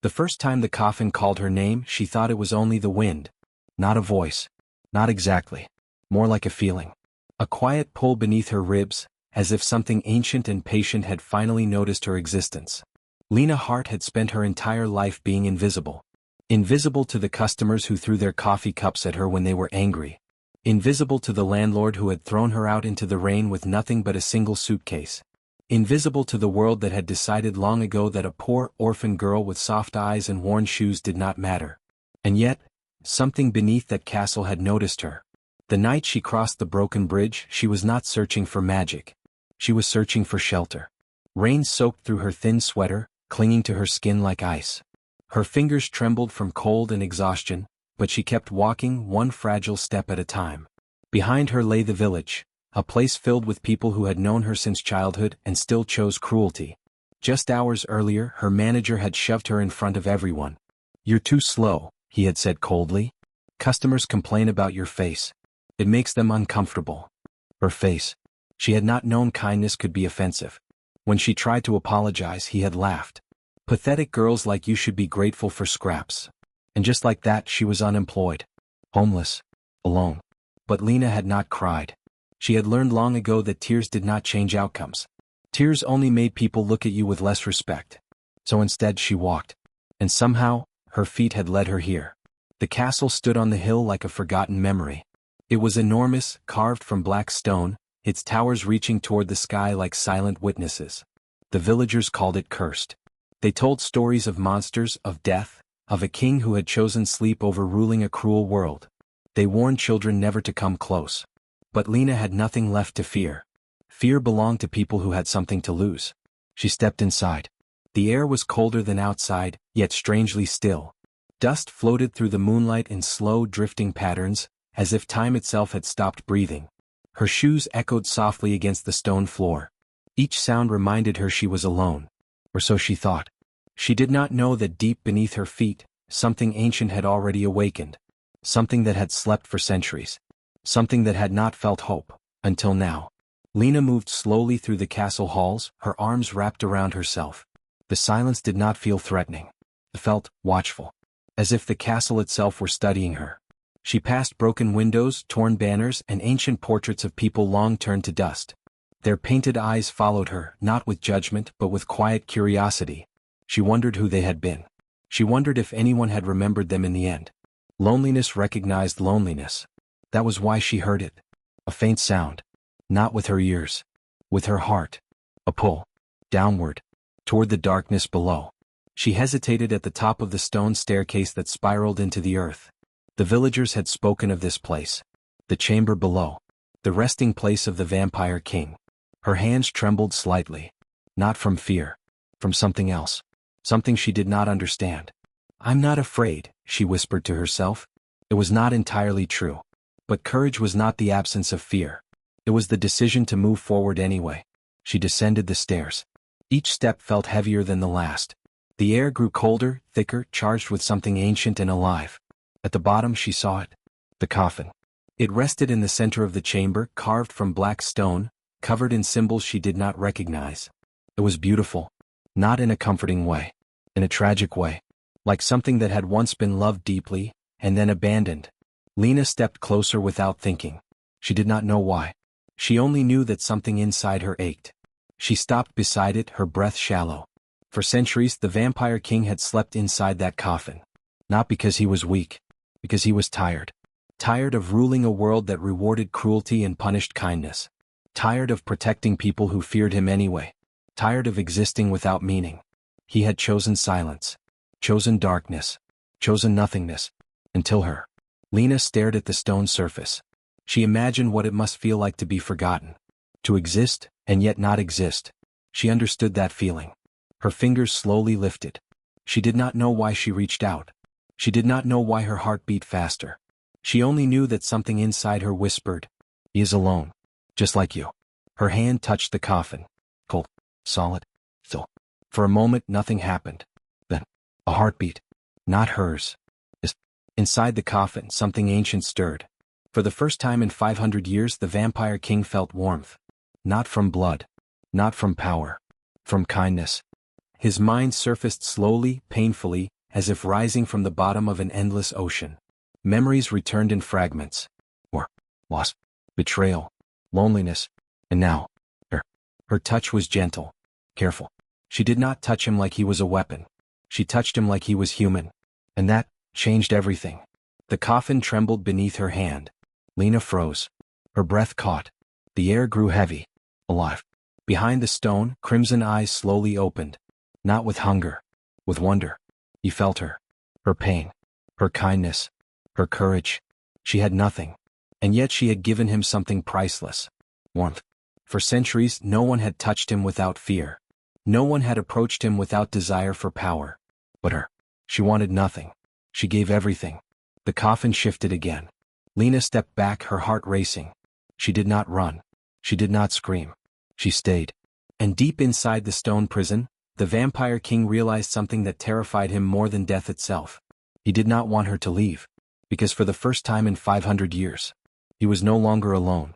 The first time the coffin called her name, she thought it was only the wind. Not a voice. Not exactly. More like a feeling. A quiet pull beneath her ribs, as if something ancient and patient had finally noticed her existence. Lena Hart had spent her entire life being invisible. Invisible to the customers who threw their coffee cups at her when they were angry. Invisible to the landlord who had thrown her out into the rain with nothing but a single suitcase. Invisible to the world that had decided long ago that a poor orphan girl with soft eyes and worn shoes did not matter. And yet, something beneath that castle had noticed her. The night she crossed the broken bridge, she was not searching for magic. She was searching for shelter. Rain soaked through her thin sweater, clinging to her skin like ice. Her fingers trembled from cold and exhaustion, but she kept walking one fragile step at a time. Behind her lay the village, a place filled with people who had known her since childhood and still chose cruelty. Just hours earlier, her manager had shoved her in front of everyone. "You're too slow," he had said coldly. "Customers complain about your face. It makes them uncomfortable." Her face. She had not known kindness could be offensive. When she tried to apologize, he had laughed. "Pathetic girls like you should be grateful for scraps." And just like that, she was unemployed. Homeless. Alone. But Lena had not cried. She had learned long ago that tears did not change outcomes. Tears only made people look at you with less respect. So instead she walked. And somehow, her feet had led her here. The castle stood on the hill like a forgotten memory. It was enormous, carved from black stone, its towers reaching toward the sky like silent witnesses. The villagers called it cursed. They told stories of monsters, of death, of a king who had chosen sleep over ruling a cruel world. They warned children never to come close. But Lena had nothing left to fear. Fear belonged to people who had something to lose. She stepped inside. The air was colder than outside, yet strangely still. Dust floated through the moonlight in slow, drifting patterns, as if time itself had stopped breathing. Her shoes echoed softly against the stone floor. Each sound reminded her she was alone. Or so she thought. She did not know that deep beneath her feet, something ancient had already awakened. Something that had slept for centuries. Something that had not felt hope, until now. Lena moved slowly through the castle halls, her arms wrapped around herself. The silence did not feel threatening. It felt watchful. As if the castle itself were studying her. She passed broken windows, torn banners, and ancient portraits of people long turned to dust. Their painted eyes followed her, not with judgment but with quiet curiosity. She wondered who they had been. She wondered if anyone had remembered them in the end. Loneliness recognized loneliness. That was why she heard it. A faint sound. Not with her ears. With her heart. A pull. Downward. Toward the darkness below. She hesitated at the top of the stone staircase that spiraled into the earth. The villagers had spoken of this place. The chamber below. The resting place of the vampire king. Her hands trembled slightly. Not from fear. From something else. Something she did not understand. "I'm not afraid," she whispered to herself. It was not entirely true. But courage was not the absence of fear. It was the decision to move forward anyway. She descended the stairs. Each step felt heavier than the last. The air grew colder, thicker, charged with something ancient and alive. At the bottom she saw it. The coffin. It rested in the center of the chamber, carved from black stone, covered in symbols she did not recognize. It was beautiful. Not in a comforting way. In a tragic way. Like something that had once been loved deeply, and then abandoned. Lena stepped closer without thinking. She did not know why. She only knew that something inside her ached. She stopped beside it, her breath shallow. For centuries the vampire king had slept inside that coffin. Not because he was weak. Because he was tired. Tired of ruling a world that rewarded cruelty and punished kindness. Tired of protecting people who feared him anyway. Tired of existing without meaning. He had chosen silence. Chosen darkness. Chosen nothingness. Until her. Lena stared at the stone surface. She imagined what it must feel like to be forgotten. To exist, and yet not exist. She understood that feeling. Her fingers slowly lifted. She did not know why she reached out. She did not know why her heart beat faster. She only knew that something inside her whispered, "He is alone. Just like you." Her hand touched the coffin. Cold. Solid. Still. For a moment nothing happened. Then, a heartbeat. Not hers. Inside the coffin something ancient stirred. For the first time in 500 years the vampire king felt warmth. Not from blood. Not from power. From kindness. His mind surfaced slowly, painfully, as if rising from the bottom of an endless ocean. Memories returned in fragments. War, loss, betrayal, loneliness, and now, her touch was gentle, careful. She did not touch him like he was a weapon. She touched him like he was human. And that changed everything. The coffin trembled beneath her hand. Lena froze. Her breath caught. The air grew heavy, alive. Behind the stone, crimson eyes slowly opened. Not with hunger, with wonder. He felt her. Her pain. Her kindness. Her courage. She had nothing. And yet she had given him something priceless. Warmth. For centuries, no one had touched him without fear. No one had approached him without desire for power. But her. She wanted nothing. She gave everything. The coffin shifted again. Lena stepped back, her heart racing. She did not run. She did not scream. She stayed. And deep inside the stone prison, the vampire king realized something that terrified him more than death itself. He did not want her to leave. Because for the first time in 500 years, he was no longer alone.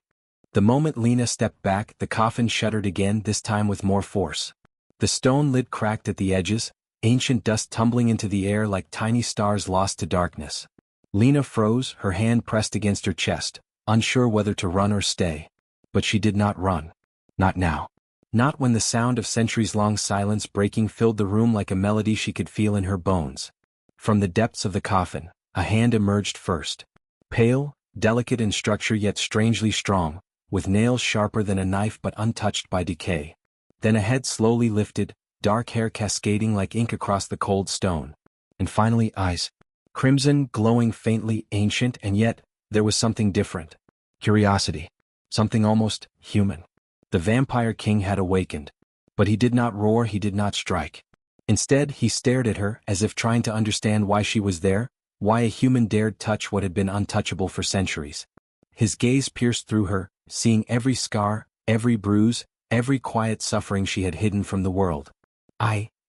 The moment Lena stepped back, the coffin shuddered again, this time with more force. The stone lid cracked at the edges, ancient dust tumbling into the air like tiny stars lost to darkness. Lena froze, her hand pressed against her chest, unsure whether to run or stay. But she did not run. Not now. Not when the sound of centuries-long silence breaking filled the room like a melody she could feel in her bones. From the depths of the coffin, a hand emerged first. Pale, delicate in structure yet strangely strong, with nails sharper than a knife but untouched by decay. Then a head slowly lifted, dark hair cascading like ink across the cold stone. And finally eyes. Crimson, glowing faintly, ancient, and yet, there was something different. Curiosity. Something almost human. The vampire king had awakened. But he did not roar, he did not strike. Instead, he stared at her as if trying to understand why she was there, why a human dared touch what had been untouchable for centuries. His gaze pierced through her, seeing every scar, every bruise, every quiet suffering she had hidden from the world.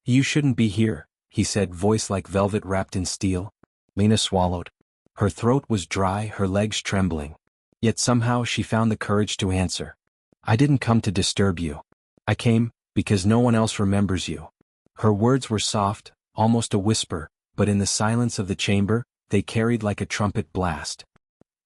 You shouldn't be here, he said, voice like velvet wrapped in steel. Lena swallowed. Her throat was dry, her legs trembling. Yet somehow she found the courage to answer. I didn't come to disturb you. I came, because no one else remembers you. Her words were soft, almost a whisper, but in the silence of the chamber, they carried like a trumpet blast.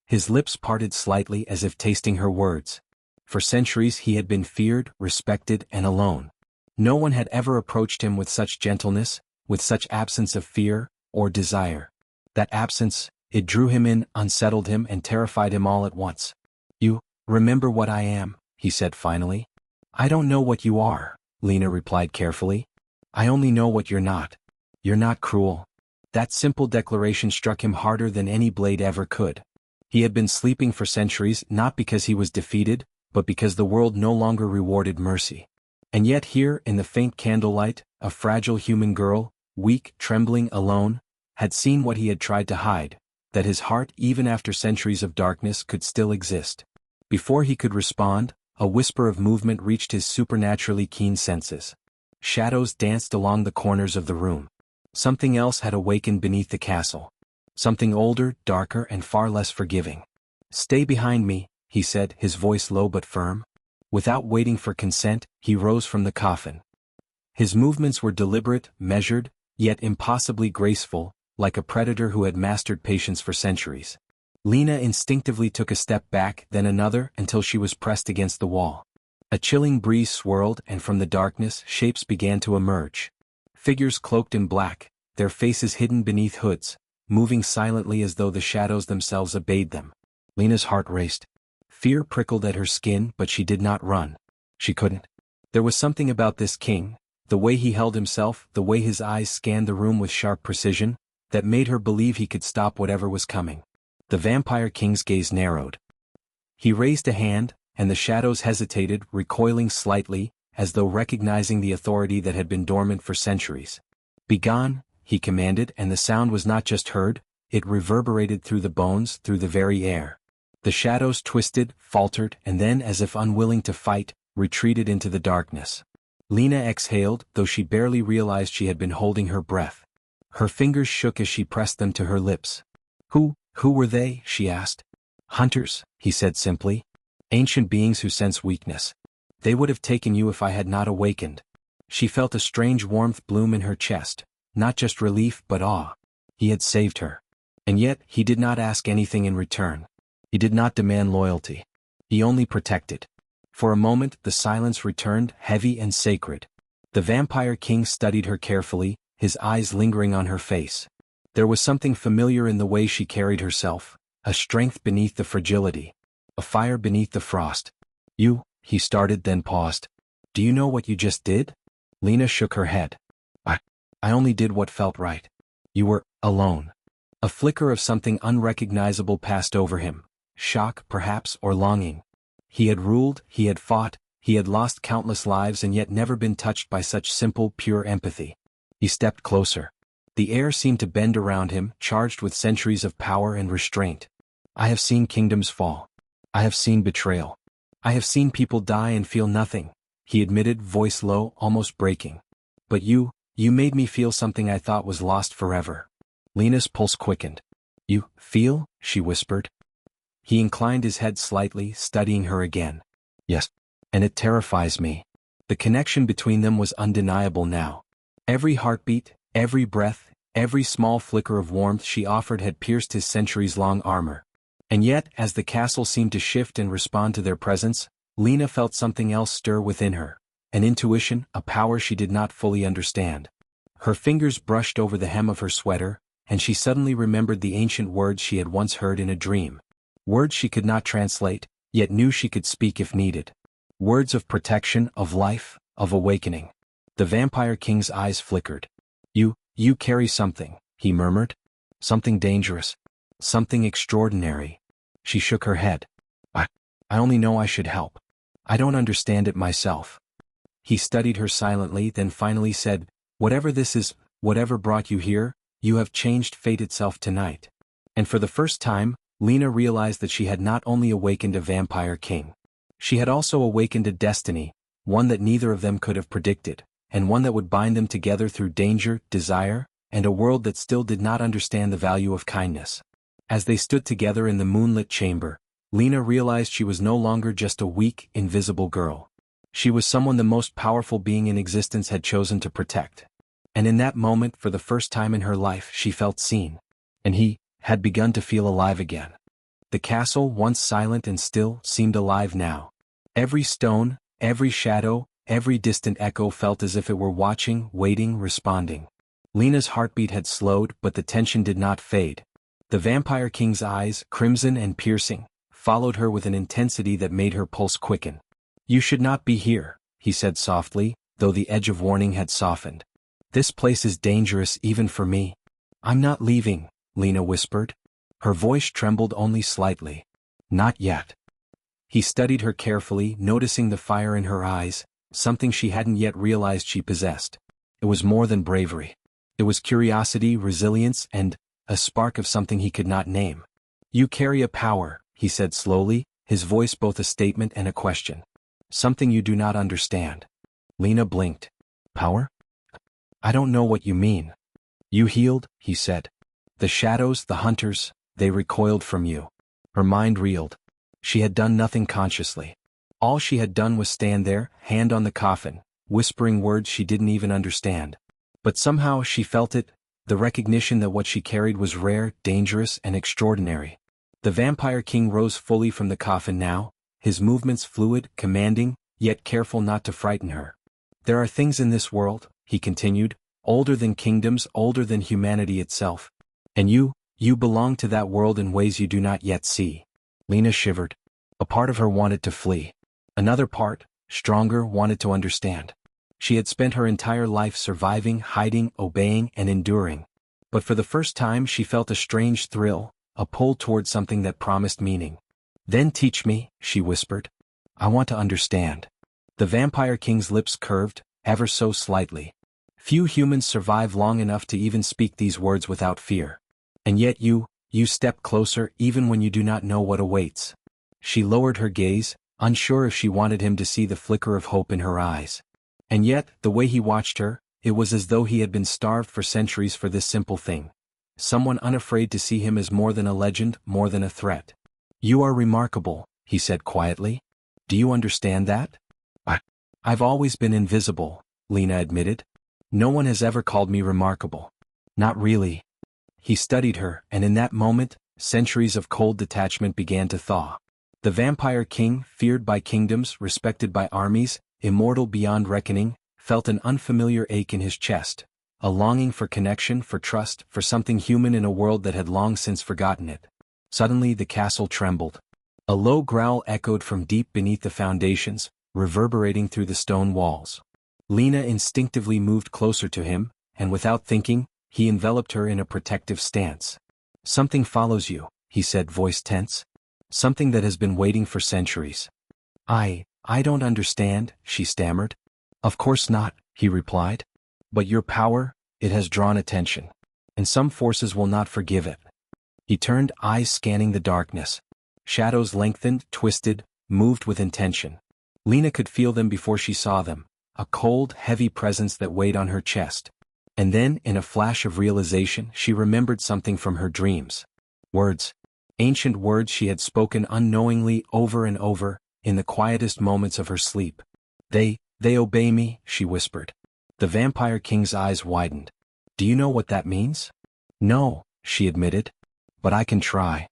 His lips parted slightly as if tasting her words. For centuries he had been feared, respected, and alone. No one had ever approached him with such gentleness, with such absence of fear or desire. That absence, it drew him in, unsettled him, and terrified him all at once. You remember what I am, he said finally. I don't know what you are, Lena replied carefully. I only know what you're not. You're not cruel. That simple declaration struck him harder than any blade ever could. He had been sleeping for centuries not because he was defeated, but because the world no longer rewarded mercy. And yet here, in the faint candlelight, a fragile human girl, weak, trembling, alone, had seen what he had tried to hide, that his heart, even after centuries of darkness, could still exist. Before he could respond, a whisper of movement reached his supernaturally keen senses. Shadows danced along the corners of the room. Something else had awakened beneath the castle. Something older, darker, and far less forgiving. Stay behind me, he said, his voice low but firm. Without waiting for consent, he rose from the coffin. His movements were deliberate, measured, yet impossibly graceful, like a predator who had mastered patience for centuries. Lena instinctively took a step back, then another, until she was pressed against the wall. A chilling breeze swirled, and from the darkness, shapes began to emerge. Figures cloaked in black, their faces hidden beneath hoods, moving silently as though the shadows themselves obeyed them. Lena's heart raced. Fear prickled at her skin, but she did not run. She couldn't. There was something about this king, the way he held himself, the way his eyes scanned the room with sharp precision, that made her believe he could stop whatever was coming. The vampire king's gaze narrowed. He raised a hand, and the shadows hesitated, recoiling slightly, as though recognizing the authority that had been dormant for centuries. Begone, he commanded, and the sound was not just heard, it reverberated through the bones, through the very air. The shadows twisted, faltered, and then, as if unwilling to fight, retreated into the darkness. Lena exhaled, though she barely realized she had been holding her breath. Her fingers shook as she pressed them to her lips. Who were they? She asked. Hunters, he said simply. Ancient beings who sense weakness. They would have taken you if I had not awakened. She felt a strange warmth bloom in her chest, not just relief but awe. He had saved her. And yet, he did not ask anything in return. He did not demand loyalty. He only protected. For a moment, the silence returned, heavy and sacred. The Vampire King studied her carefully, his eyes lingering on her face. There was something familiar in the way she carried herself, a strength beneath the fragility, a fire beneath the frost. "You," he started, then paused. "Do you know what you just did?" Lena shook her head. I only did what felt right." "You were alone." A flicker of something unrecognizable passed over him. Shock, perhaps, or longing. He had ruled, he had fought, he had lost countless lives and yet never been touched by such simple, pure empathy. He stepped closer. The air seemed to bend around him, charged with centuries of power and restraint. "I have seen kingdoms fall. I have seen betrayal. I have seen people die and feel nothing," he admitted, voice low, almost breaking. "But you made me feel something I thought was lost forever." Lena's pulse quickened. "You feel?" she whispered. He inclined his head slightly, studying her again. "Yes. And it terrifies me." The connection between them was undeniable now. Every heartbeat, every breath, every small flicker of warmth she offered had pierced his centuries-long armor. And yet, as the castle seemed to shift and respond to their presence, Lena felt something else stir within her. An intuition, a power she did not fully understand. Her fingers brushed over the hem of her sweater, and she suddenly remembered the ancient words she had once heard in a dream. Words she could not translate, yet knew she could speak if needed. Words of protection, of life, of awakening. The Vampire King's eyes flickered. You carry something," he murmured. "Something dangerous. Something extraordinary." She shook her head. I only know I should help. I don't understand it myself." He studied her silently, then finally said, "Whatever this is, whatever brought you here, you have changed fate itself tonight." And for the first time, Lena realized that she had not only awakened a Vampire King. She had also awakened a destiny, one that neither of them could have predicted, and one that would bind them together through danger, desire, and a world that still did not understand the value of kindness. As they stood together in the moonlit chamber, Lena realized she was no longer just a weak, invisible girl. She was someone the most powerful being in existence had chosen to protect. And in that moment, for the first time in her life, she felt seen. And he had begun to feel alive again. The castle, once silent and still, seemed alive now. Every stone, every shadow, every distant echo felt as if it were watching, waiting, responding. Lena's heartbeat had slowed, but the tension did not fade. The Vampire King's eyes, crimson and piercing, followed her with an intensity that made her pulse quicken. "You should not be here," he said softly, though the edge of warning had softened. "This place is dangerous even for me." "I'm not leaving," Lena whispered. Her voice trembled only slightly. "Not yet." He studied her carefully, noticing the fire in her eyes, something she hadn't yet realized she possessed. It was more than bravery. It was curiosity, resilience, and a spark of something he could not name. "You carry a power," he said slowly, his voice both a statement and a question. "Something you do not understand." Lena blinked. "Power? I don't know what you mean." "You healed," he said. "The shadows, the hunters, they recoiled from you." Her mind reeled. She had done nothing consciously. All she had done was stand there, hand on the coffin, whispering words she didn't even understand. But somehow she felt it, the recognition that what she carried was rare, dangerous, and extraordinary. The Vampire King rose fully from the coffin now, his movements fluid, commanding, yet careful not to frighten her. "There are things in this world," he continued, "older than kingdoms, older than humanity itself. And you belong to that world in ways you do not yet see." Lena shivered. A part of her wanted to flee. Another part, stronger, wanted to understand. She had spent her entire life surviving, hiding, obeying, and enduring. But for the first time she felt a strange thrill, a pull toward something that promised meaning. "Then teach me," she whispered. "I want to understand." The Vampire King's lips curved, ever so slightly. Few humans survive long enough to even speak these words without fear. "And yet you step closer even when you do not know what awaits." She lowered her gaze, unsure if she wanted him to see the flicker of hope in her eyes. And yet, the way he watched her, it was as though he had been starved for centuries for this simple thing. Someone unafraid to see him as more than a legend, more than a threat. "You are remarkable," he said quietly. "Do you understand that?" I've always been invisible," Lena admitted. No one has ever called me remarkable. Not really. He studied her, and in that moment, centuries of cold detachment began to thaw. The vampire king, feared by kingdoms, respected by armies, immortal beyond reckoning, felt an unfamiliar ache in his chest, a longing for connection, for trust, for something human in a world that had long since forgotten it. Suddenly the castle trembled. A low growl echoed from deep beneath the foundations, reverberating through the stone walls. Lena instinctively moved closer to him, and without thinking, he enveloped her in a protective stance. "Something follows you," he said, voice tense. "Something that has been waiting for centuries." I don't understand," she stammered. "Of course not," he replied. "But your power, it has drawn attention. And some forces will not forgive it." He turned, eyes scanning the darkness. Shadows lengthened, twisted, moved with intention. Lena could feel them before she saw them, a cold, heavy presence that weighed on her chest. And then, in a flash of realization, she remembered something from her dreams. Words. Ancient words she had spoken unknowingly over and over, in the quietest moments of her sleep. They obey me," she whispered. The vampire king's eyes widened. "Do you know what that means?" "No," she admitted. "But I can try."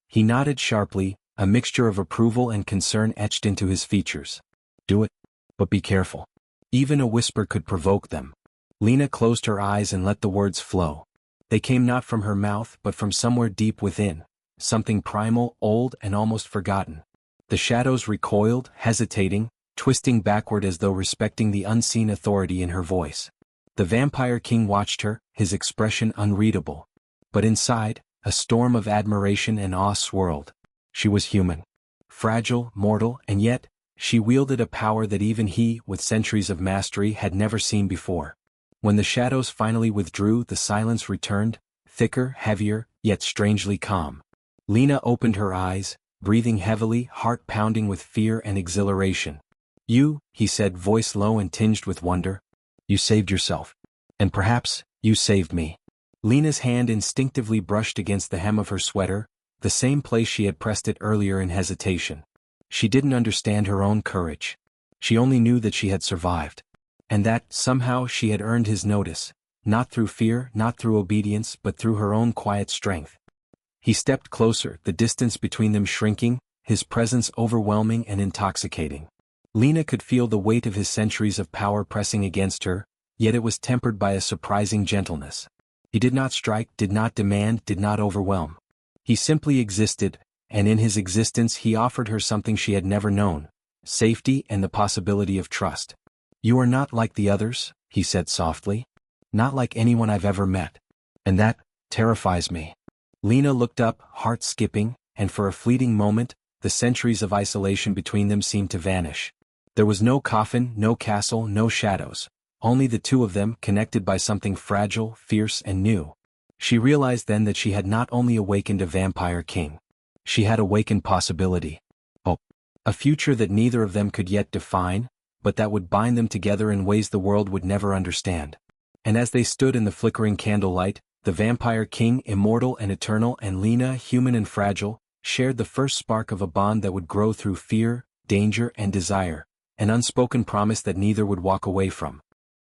He nodded sharply, a mixture of approval and concern etched into his features. "Do it. But be careful. Even a whisper could provoke them." Lena closed her eyes and let the words flow. They came not from her mouth but from somewhere deep within, something primal, old, and almost forgotten. The shadows recoiled, hesitating, twisting backward as though respecting the unseen authority in her voice. The vampire king watched her, his expression unreadable. But inside, a storm of admiration and awe swirled. She was human. Fragile, mortal, and yet, she wielded a power that even he, with centuries of mastery, had never seen before. When the shadows finally withdrew, the silence returned, thicker, heavier, yet strangely calm. Lena opened her eyes, breathing heavily, heart pounding with fear and exhilaration. "You," he said, voice low and tinged with wonder. "You saved yourself. And perhaps, you saved me." Lena's hand instinctively brushed against the hem of her sweater, the same place she had pressed it earlier in hesitation. She didn't understand her own courage. She only knew that she had survived. And that, somehow, she had earned his notice, not through fear, not through obedience, but through her own quiet strength. He stepped closer, the distance between them shrinking, his presence overwhelming and intoxicating. Lena could feel the weight of his centuries of power pressing against her, yet it was tempered by a surprising gentleness. He did not strike, did not demand, did not overwhelm. He simply existed, and in his existence he offered her something she had never known: safety and the possibility of trust. "You are not like the others," he said softly. "Not like anyone I've ever met. And that terrifies me." Lena looked up, heart skipping, and for a fleeting moment, the centuries of isolation between them seemed to vanish. There was no coffin, no castle, no shadows, only the two of them, connected by something fragile, fierce, and new. She realized then that she had not only awakened a vampire king. She had awakened possibility. Hope. A future that neither of them could yet define, but that would bind them together in ways the world would never understand. And as they stood in the flickering candlelight, the vampire king, immortal and eternal, and Lena, human and fragile, shared the first spark of a bond that would grow through fear, danger, and desire, an unspoken promise that neither would walk away from.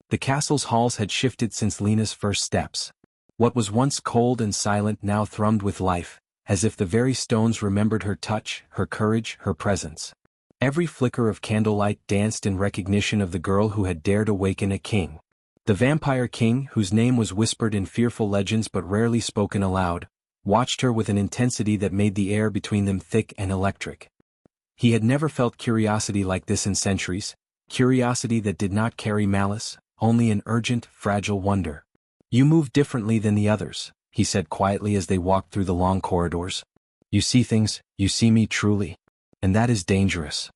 The castle's halls had shifted since Lena's first steps. What was once cold and silent now thrummed with life, as if the very stones remembered her touch, her courage, her presence. Every flicker of candlelight danced in recognition of the girl who had dared awaken a king. The vampire king, whose name was whispered in fearful legends but rarely spoken aloud, watched her with an intensity that made the air between them thick and electric. He had never felt curiosity like this in centuries, curiosity that did not carry malice, only an urgent, fragile wonder. "You move differently than the others," he said quietly as they walked through the long corridors. "You see things, you see me truly. And that is dangerous."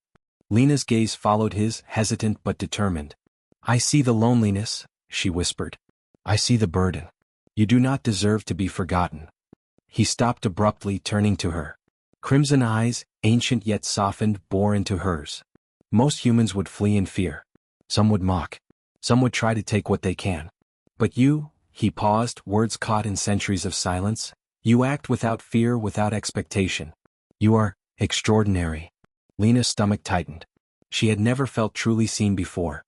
Lena's gaze followed his, hesitant but determined. "I see the loneliness," she whispered. "I see the burden. You do not deserve to be forgotten." He stopped abruptly, turning to her. Crimson eyes, ancient yet softened, bore into hers. Most humans would flee in fear. Some would mock. Some would try to take what they can. But you, he paused, words caught in centuries of silence, you act without fear, without expectation. You are extraordinary. Lena's stomach tightened. She had never felt truly seen before.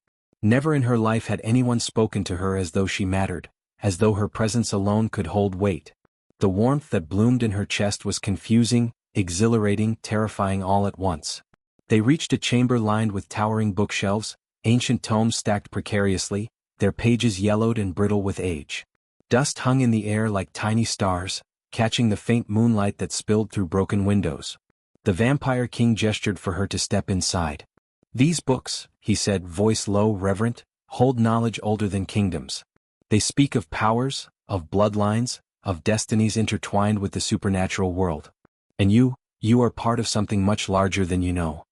Never in her life had anyone spoken to her as though she mattered, as though her presence alone could hold weight. The warmth that bloomed in her chest was confusing, exhilarating, terrifying all at once. They reached a chamber lined with towering bookshelves, ancient tomes stacked precariously, their pages yellowed and brittle with age. Dust hung in the air like tiny stars, catching the faint moonlight that spilled through broken windows. The Vampire King gestured for her to step inside. "These books," he said, voice low, reverent, "hold knowledge older than kingdoms. They speak of powers, of bloodlines, of destinies intertwined with the supernatural world. And you are part of something much larger than you know."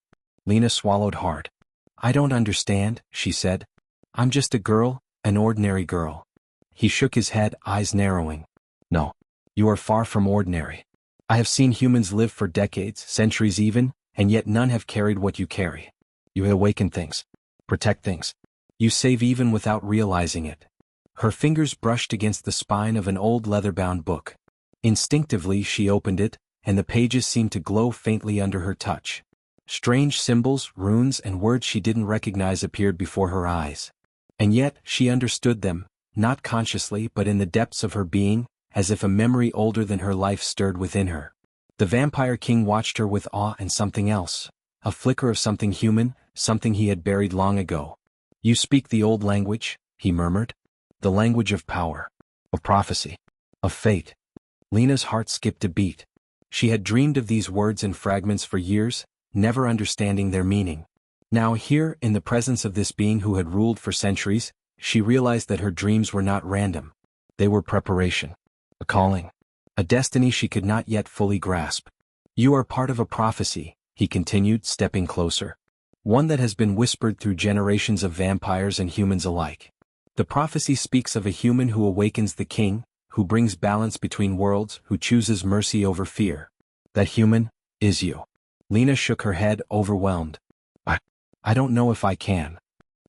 Lena swallowed hard. "I don't understand," she said. "I'm just a girl, an ordinary girl." He shook his head, eyes narrowing. "No. You are far from ordinary. I have seen humans live for decades, centuries even, and yet none have carried what you carry. You awaken things. Protect things. You save even without realizing it." Her fingers brushed against the spine of an old leather-bound book. Instinctively she opened it, and the pages seemed to glow faintly under her touch. Strange symbols, runes, and words she didn't recognize appeared before her eyes. And yet, she understood them, not consciously but in the depths of her being, as if a memory older than her life stirred within her. The Vampire King watched her with awe and something else, a flicker of something human, something he had buried long ago. "You speak the old language," he murmured. "The language of power, of prophecy, of fate." Lena's heart skipped a beat. She had dreamed of these words in fragments for years, never understanding their meaning. Now here, in the presence of this being who had ruled for centuries, she realized that her dreams were not random. They were preparation. A calling. A destiny she could not yet fully grasp. "You are part of a prophecy," he continued, stepping closer. "One that has been whispered through generations of vampires and humans alike. The prophecy speaks of a human who awakens the king, who brings balance between worlds, who chooses mercy over fear. That human is you." Lena shook her head, overwhelmed. I don't know if I can."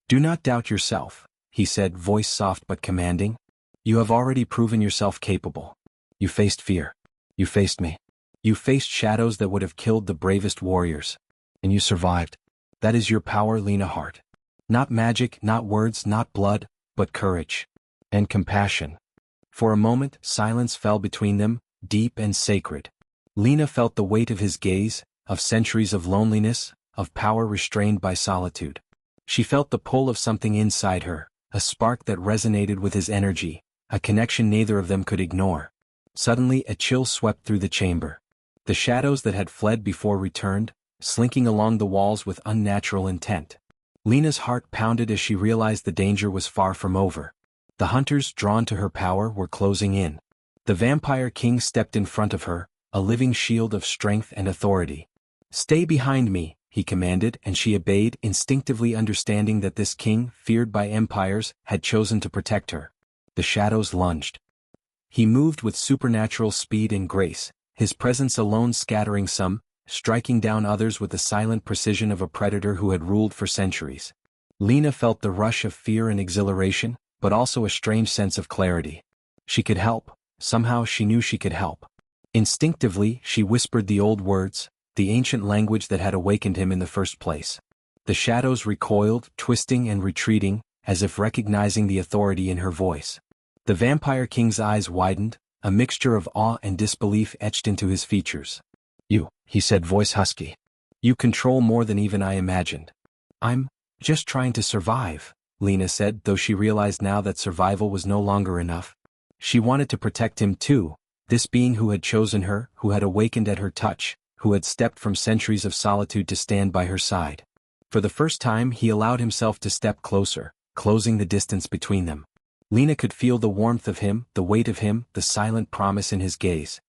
"Do not doubt yourself," he said, voice soft but commanding. "You have already proven yourself capable. You faced fear. You faced me. You faced shadows that would have killed the bravest warriors. And you survived. That is your power, Lena Hart. Not magic, not words, not blood, but courage. And compassion." For a moment, silence fell between them, deep and sacred. Lena felt the weight of his gaze, of centuries of loneliness, of power restrained by solitude. She felt the pull of something inside her, a spark that resonated with his energy, a connection neither of them could ignore. Suddenly a chill swept through the chamber. The shadows that had fled before returned, slinking along the walls with unnatural intent. Lena's heart pounded as she realized the danger was far from over. The hunters, drawn to her power, were closing in. The Vampire King stepped in front of her, a living shield of strength and authority. "Stay behind me," he commanded, and she obeyed, instinctively understanding that this king, feared by empires, had chosen to protect her. The shadows lunged. He moved with supernatural speed and grace, his presence alone scattering some, striking down others with the silent precision of a predator who had ruled for centuries. Lena felt the rush of fear and exhilaration, but also a strange sense of clarity. She could help. Somehow she knew she could help. Instinctively, she whispered the old words, the ancient language that had awakened him in the first place. The shadows recoiled, twisting and retreating, as if recognizing the authority in her voice. The Vampire King's eyes widened, a mixture of awe and disbelief etched into his features. "You," he said, voice husky. "You control more than even I imagined." "I'm just trying to survive," Lena said, though she realized now that survival was no longer enough. She wanted to protect him too, this being who had chosen her, who had awakened at her touch, who had stepped from centuries of solitude to stand by her side. For the first time he allowed himself to step closer, closing the distance between them. Lena could feel the warmth of him, the weight of him, the silent promise in his gaze.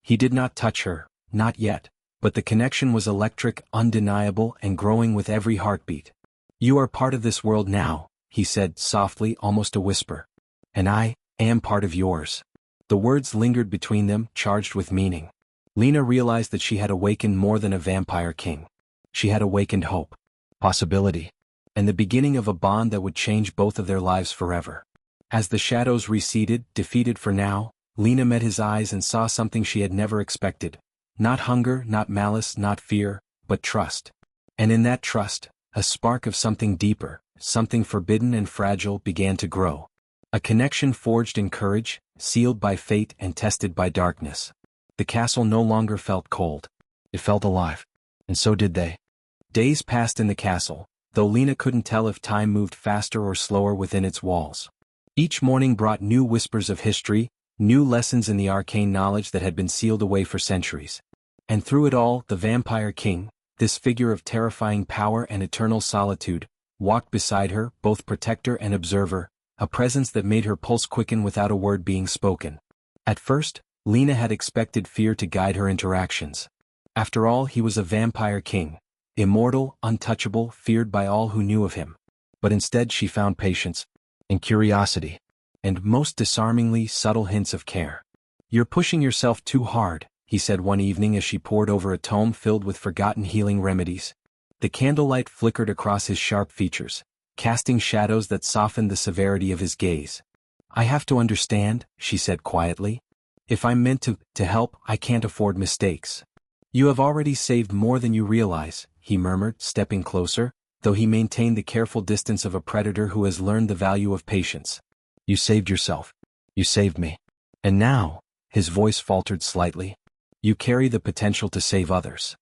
He did not touch her, not yet, but the connection was electric, undeniable, and growing with every heartbeat. "You are part of this world now," he said softly, almost a whisper. "And I am part of yours." The words lingered between them, charged with meaning. Lena realized that she had awakened more than a vampire king. She had awakened hope, possibility, and the beginning of a bond that would change both of their lives forever. As the shadows receded, defeated for now, Lena met his eyes and saw something she had never expected. Not hunger, not malice, not fear, but trust. And in that trust, a spark of something deeper, something forbidden and fragile began to grow. A connection forged in courage, sealed by fate and tested by darkness. The castle no longer felt cold. It felt alive. And so did they. Days passed in the castle, though Lena couldn't tell if time moved faster or slower within its walls. Each morning brought new whispers of history, new lessons in the arcane knowledge that had been sealed away for centuries. And through it all, the Vampire King, this figure of terrifying power and eternal solitude, walked beside her, both protector and observer, a presence that made her pulse quicken without a word being spoken. At first, Lena had expected fear to guide her interactions. After all, he was a Vampire King, immortal, untouchable, feared by all who knew of him. But instead she found patience, and curiosity, and most disarmingly subtle hints of care. "You're pushing yourself too hard," he said one evening as she pored over a tome filled with forgotten healing remedies. The candlelight flickered across his sharp features, casting shadows that softened the severity of his gaze. "I have to understand," she said quietly. "If I'm meant to help, I can't afford mistakes." "You have already saved more than you realize," he murmured, stepping closer, though he maintained the careful distance of a predator who has learned the value of patience. "You saved yourself. You saved me. And now," his voice faltered slightly, "you carry the potential to save others."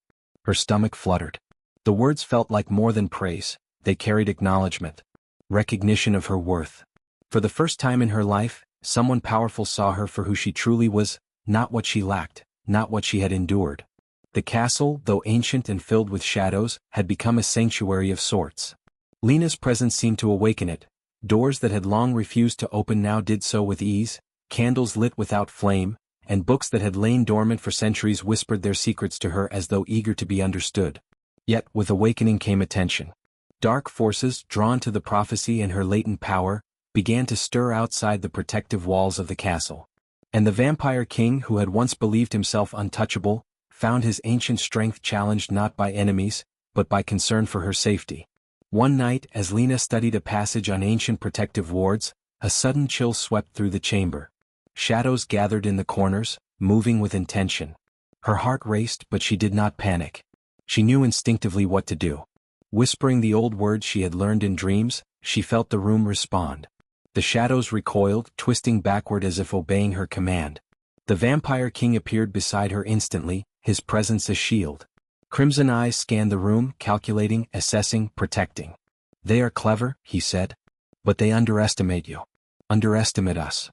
Her stomach fluttered. The words felt like more than praise, they carried acknowledgement, recognition of her worth. For the first time in her life, someone powerful saw her for who she truly was, not what she lacked, not what she had endured. The castle, though ancient and filled with shadows, had become a sanctuary of sorts. Lena's presence seemed to awaken it. Doors that had long refused to open now did so with ease, candles lit without flame, and books that had lain dormant for centuries whispered their secrets to her as though eager to be understood. Yet, with awakening came attention. Dark forces, drawn to the prophecy and her latent power, began to stir outside the protective walls of the castle. And the Vampire King, who had once believed himself untouchable, found his ancient strength challenged not by enemies, but by concern for her safety. One night, as Lena studied a passage on ancient protective wards, a sudden chill swept through the chamber. Shadows gathered in the corners, moving with intention. Her heart raced, but she did not panic. She knew instinctively what to do. Whispering the old words she had learned in dreams, she felt the room respond. The shadows recoiled, twisting backward as if obeying her command. The Vampire King appeared beside her instantly, his presence a shield. Crimson eyes scanned the room, calculating, assessing, protecting. "They are clever," he said. "But they underestimate you. Underestimate us."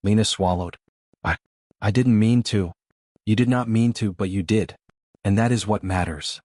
Lena swallowed. I didn't mean to." "You did not mean to, but you did. And that is what matters."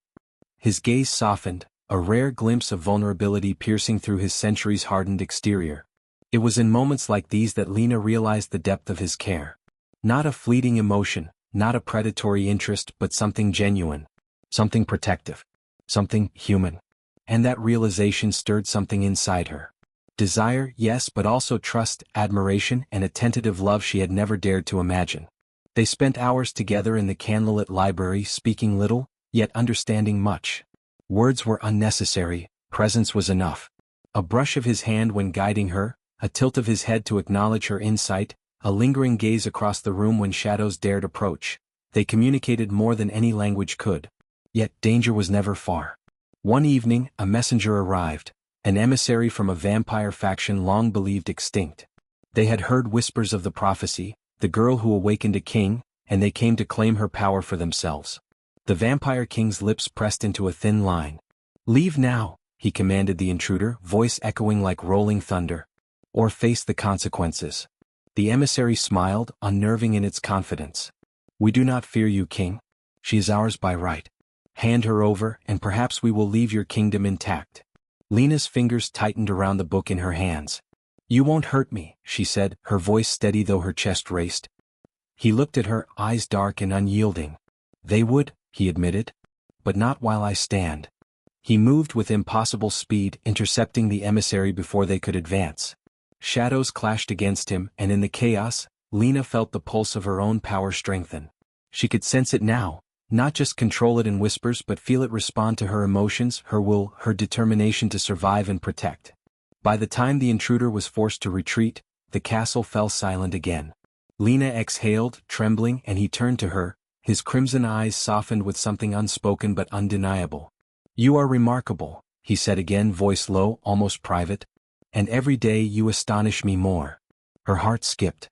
His gaze softened, a rare glimpse of vulnerability piercing through his centuries-hardened exterior. It was in moments like these that Lena realized the depth of his care. Not a fleeting emotion, not a predatory interest, but something genuine. Something protective. Something human. And that realization stirred something inside her. Desire, yes, but also trust, admiration, and a tentative love she had never dared to imagine. They spent hours together in the candlelit library, speaking little, yet understanding much. Words were unnecessary, presence was enough. A brush of his hand when guiding her, a tilt of his head to acknowledge her insight, a lingering gaze across the room when shadows dared approach. They communicated more than any language could. Yet danger was never far. One evening, a messenger arrived, an emissary from a vampire faction long believed extinct. They had heard whispers of the prophecy, the girl who awakened a king, and they came to claim her power for themselves. The Vampire King's lips pressed into a thin line. "Leave now," he commanded the intruder, voice echoing like rolling thunder. "Or face the consequences." The emissary smiled, unnerving in its confidence. "We do not fear you, King. She is ours by right. Hand her over, and perhaps we will leave your kingdom intact." Lena's fingers tightened around the book in her hands. "You won't hurt me," she said, her voice steady though her chest raced. He looked at her, eyes dark and unyielding. "They would," he admitted. "But not while I stand." He moved with impossible speed, intercepting the emissary before they could advance. Shadows clashed against him, and in the chaos, Lena felt the pulse of her own power strengthen. She could sense it now, not just control it in whispers but feel it respond to her emotions, her will, her determination to survive and protect. By the time the intruder was forced to retreat, the castle fell silent again. Lena exhaled, trembling, and he turned to her, his crimson eyes softened with something unspoken but undeniable. "You are remarkable," he said again, voice low, almost private. And every day you astonish me more. Her heart skipped.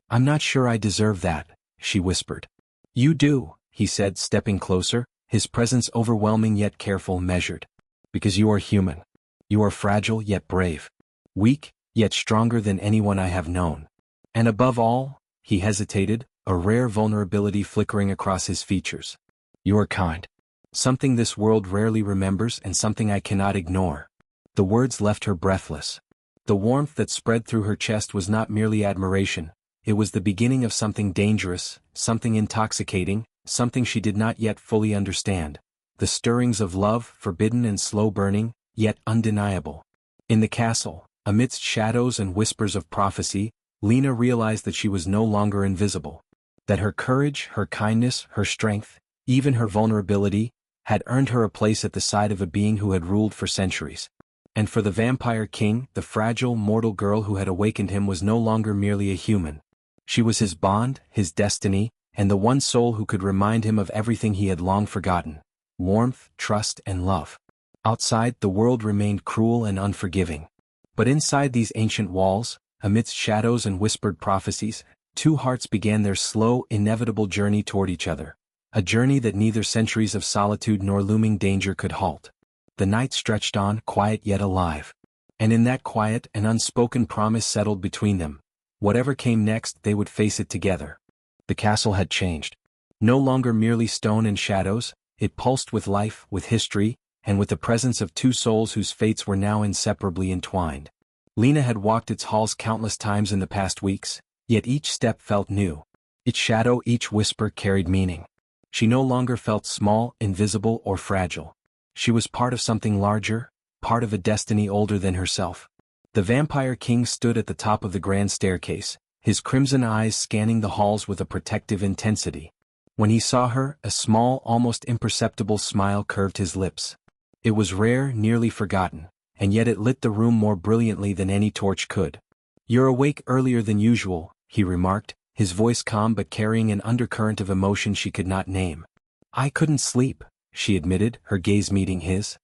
I'm not sure I deserve that, she whispered. You do, he said, stepping closer, his presence overwhelming yet careful, measured. Because you are human. You are fragile yet brave. Weak, yet stronger than anyone I have known. And above all, he hesitated, a rare vulnerability flickering across his features. You are kind. Something this world rarely remembers and something I cannot ignore. The words left her breathless. The warmth that spread through her chest was not merely admiration, it was the beginning of something dangerous, something intoxicating, something she did not yet fully understand. The stirrings of love, forbidden and slow-burning, yet undeniable. In the castle, amidst shadows and whispers of prophecy, Lena realized that she was no longer invisible. That her courage, her kindness, her strength, even her vulnerability, had earned her a place at the side of a being who had ruled for centuries. And for the vampire king, the fragile, mortal girl who had awakened him was no longer merely a human. She was his bond, his destiny, and the one soul who could remind him of everything he had long forgotten: warmth, trust, and love. Outside, the world remained cruel and unforgiving. But inside these ancient walls, amidst shadows and whispered prophecies, two hearts began their slow, inevitable journey toward each other. A journey that neither centuries of solitude nor looming danger could halt. The night stretched on, quiet yet alive. And in that quiet, an unspoken promise settled between them. Whatever came next, they would face it together. The castle had changed. No longer merely stone and shadows, it pulsed with life, with history, and with the presence of two souls whose fates were now inseparably entwined. Lena had walked its halls countless times in the past weeks, yet each step felt new. Each shadow, each whisper carried meaning. She no longer felt small, invisible, or fragile. She was part of something larger, part of a destiny older than herself. The vampire king stood at the top of the grand staircase, his crimson eyes scanning the halls with a protective intensity. When he saw her, a small, almost imperceptible smile curved his lips. It was rare, nearly forgotten, and yet it lit the room more brilliantly than any torch could. "You're awake earlier than usual," he remarked, his voice calm but carrying an undercurrent of emotion she could not name. "I couldn't sleep," she admitted, her gaze meeting his.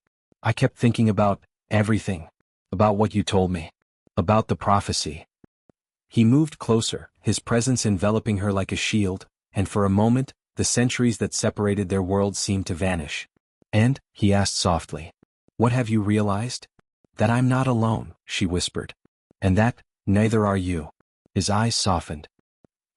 "I kept thinking about everything. About what you told me. About the prophecy." He moved closer, his presence enveloping her like a shield, and for a moment, the centuries that separated their worlds seemed to vanish. "And," he asked softly, "what have you realized?" "That I'm not alone," she whispered. "And that, neither are you." His eyes softened.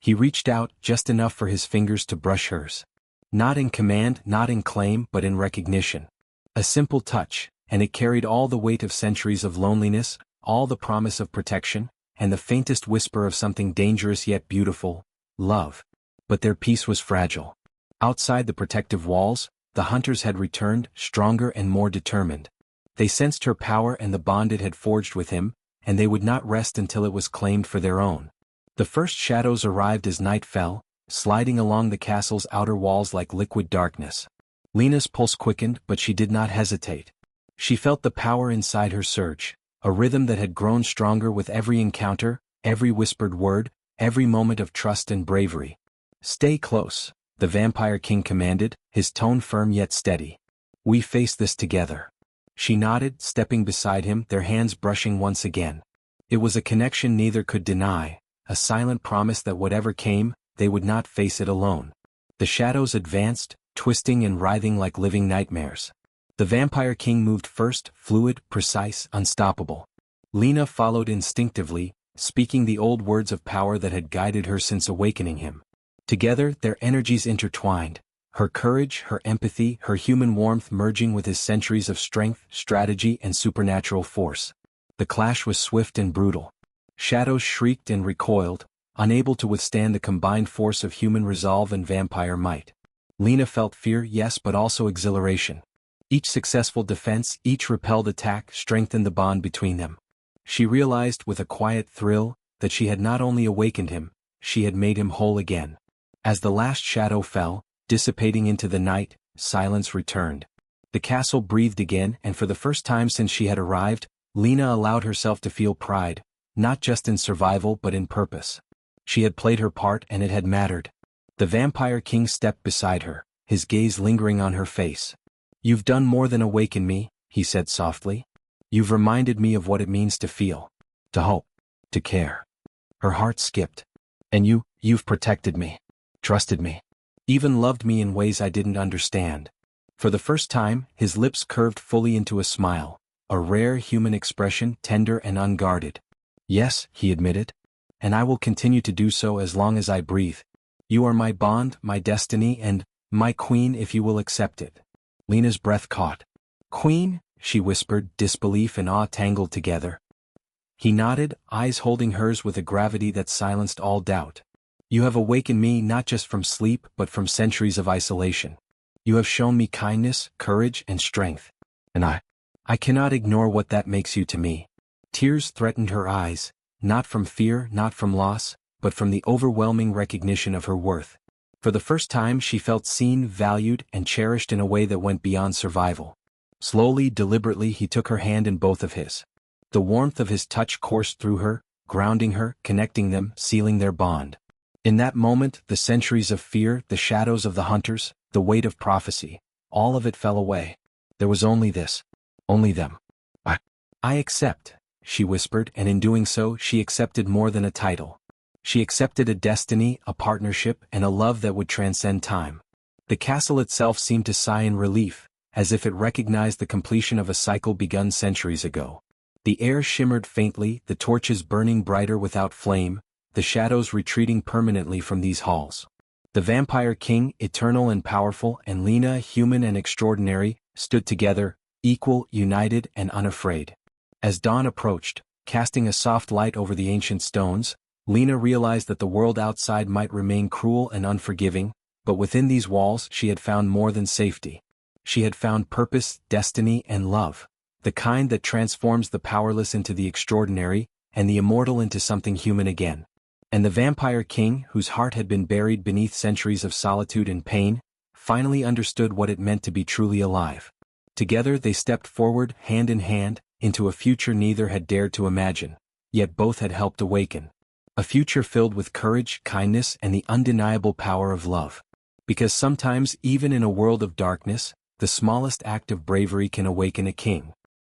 He reached out, just enough for his fingers to brush hers. Not in command, not in claim, but in recognition. A simple touch, and it carried all the weight of centuries of loneliness, all the promise of protection, and the faintest whisper of something dangerous yet beautiful: love. But their peace was fragile. Outside the protective walls, the hunters had returned, stronger and more determined. They sensed her power and the bond it had forged with him, and they would not rest until it was claimed for their own. The first shadows arrived as night fell, sliding along the castle's outer walls like liquid darkness. Lena's pulse quickened, but she did not hesitate. She felt the power inside her surge, a rhythm that had grown stronger with every encounter, every whispered word, every moment of trust and bravery. "Stay close," the vampire king commanded, his tone firm yet steady. "We face this together." She nodded, stepping beside him, their hands brushing once again. It was a connection neither could deny, a silent promise that whatever came, they would not face it alone. The shadows advanced, twisting and writhing like living nightmares. The vampire king moved first, fluid, precise, unstoppable. Lena followed instinctively, speaking the old words of power that had guided her since awakening him. Together, their energies intertwined, her courage, her empathy, her human warmth merging with his centuries of strength, strategy, and supernatural force. The clash was swift and brutal. Shadows shrieked and recoiled, unable to withstand the combined force of human resolve and vampire might. Lena felt fear, yes, but also exhilaration. Each successful defense, each repelled attack strengthened the bond between them. She realized with a quiet thrill that she had not only awakened him, she had made him whole again. As the last shadow fell, dissipating into the night, silence returned. The castle breathed again, and for the first time since she had arrived, Lena allowed herself to feel pride, not just in survival but in purpose. She had played her part and it had mattered. The vampire king stepped beside her, his gaze lingering on her face. "You've done more than awaken me," he said softly. You've reminded me of what it means to feel, to hope, to care. Her heart skipped. And you've protected me, trusted me, even loved me in ways I didn't understand. For the first time, his lips curved fully into a smile, a rare human expression, tender and unguarded. Yes, he admitted. And I will continue to do so as long as I breathe. You are my bond, my destiny, and my queen if you will accept it. Lena's breath caught. Queen? She whispered, disbelief and awe tangled together. He nodded, eyes holding hers with a gravity that silenced all doubt. You have awakened me not just from sleep but from centuries of isolation. You have shown me kindness, courage, and strength. And I cannot ignore what that makes you to me. Tears threatened her eyes, not from fear, not from loss, but from the overwhelming recognition of her worth. For the first time she felt seen, valued, and cherished in a way that went beyond survival. Slowly, deliberately he took her hand in both of his. The warmth of his touch coursed through her, grounding her, connecting them, sealing their bond. In that moment, the centuries of fear, the shadows of the hunters, the weight of prophecy, all of it fell away. There was only this. Only them. I accept, she whispered, and in doing so she accepted more than a title. She accepted a destiny, a partnership, and a love that would transcend time. The castle itself seemed to sigh in relief, as if it recognized the completion of a cycle begun centuries ago. The air shimmered faintly, the torches burning brighter without flame, the shadows retreating permanently from these halls. The Vampire King, eternal and powerful, and Lena, human and extraordinary, stood together, equal, united, and unafraid. As dawn approached, casting a soft light over the ancient stones, Lena realized that the world outside might remain cruel and unforgiving, but within these walls she had found more than safety. She had found purpose, destiny, and love. The kind that transforms the powerless into the extraordinary, and the immortal into something human again. And the Vampire King, whose heart had been buried beneath centuries of solitude and pain, finally understood what it meant to be truly alive. Together they stepped forward, hand in hand, into a future neither had dared to imagine, yet both had helped awaken. A future filled with courage, kindness, and the undeniable power of love. Because sometimes, even in a world of darkness, the smallest act of bravery can awaken a king.